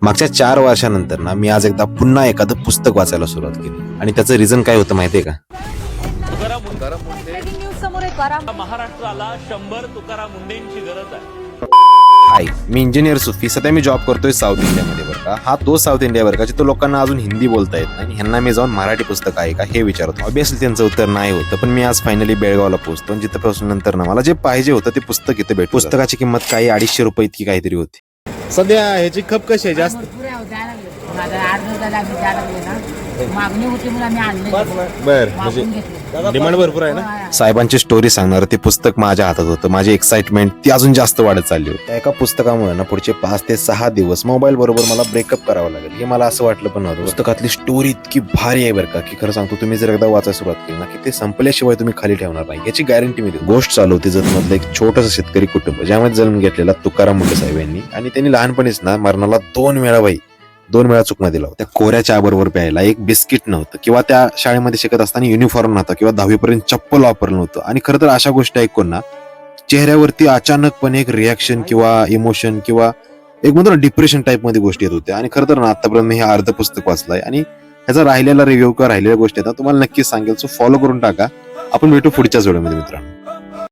मागच्या 4 वर्षानंतर ना मी आज एकदा पुन्हा एखादं पुस्तक वाचायला सुरुवात केली आणि त्याचं रिझन काय होतं माहितीये का? ब्रेकिंग न्यूज समोर आहे करा. महाराष्ट्राला 100 तुकाराम मुंडेंची गरज आहे. हाय, मी इंजिनियर सुफी. सध्या मी जॉब करतोय साऊथ इंडियामध्ये बरं का. हा तो साऊथ इंडिया बरं का जिथं लोकांना अजून हिंदी बोलता येत नाही. ह्यांना मी जाऊन मराठी पुस्तक आहे का हे विचारतो. ऑब्विसली त्यांचं उत्तर नाही होतं, पण मी आज फायनली बेळगावला पोहोचतो. जिथं पासून नंतर ना मला जे पाहिजे होतं ते पुस्तक इथे भेटतं. पुस्तकाची किंमत काही 250 रुपये इतकी काहीतरी होती. सध्या ह्याची खप कशी आहे जास्त? भरपूर आहे, द्यायला लागले. माझा 8 दिवस झाले आम्ही द्यायला लागले ना. मागणी होती म्हणून आम्ही आणले. बर मागून म्हणजे घेतले. डिमांड भरपूर आहे ना. हो, साहेबांची स्टोरी सांगणार ते पुस्तक माझ्या हातात होतं. माझी एक्साइटमेंट ती अजून जास्त वाढत चालली होती. त्या एका पुस्तकामुळे ना पुढचे 5 ते 6 दिवस मोबाईल बरोबर मला ब्रेकअप करावं लागेल हे मला असं वाटलं पण नव्हतं. पुस्तकातली स्टोरी इतकी भारी आहे बरं का की खरं सांगतो, तुम्ही जर एकदा वाचायला सुरुवात केली ना की ते संपल्याशिवाय तुम्ही खाली ठेवणार नाही याची गॅरंटी मी देतो. गोष्ट चालू होती जतमधलं एक छोटंसं शेतकरी कुटुंब ज्यामध्ये जन्म घेतलेला तुकाराम मुंडे साहेब यांनी. आणि त्यांनी लहानपणीच ना मरणाला 2 वेळा चुकणा दिला. त्या कोऱ्या चहा बरोबर प्यायला एक बिस्किट नव्हतं, किंवा त्या शाळेमध्ये शिकत असताना युनिफॉर्म नव्हता, किंवा 10वी पर्यंत चप्पल वापरलं नव्हतं. आणि खरं तर अशा गोष्टी ऐकून ना चेहऱ्यावरती अचानकपणे एक रिॲक्शन किंवा इमोशन किंवा एक म्हणतो ना डिप्रेशन टाईप मध्ये गोष्टी येत होत्या. आणि खरं तर ना आतापर्यंत मी हे अर्ध पुस्तक वाचलंय आणि ह्याचा राहिलेला रिव्ह्यू किंवा राहिलेल्या गोष्टी आता तुम्हाला नक्कीच सांगेल. सो फॉलो करून टाका. आपण भेटू पुढच्याच व्हिडिओमध्ये मित्रांनो.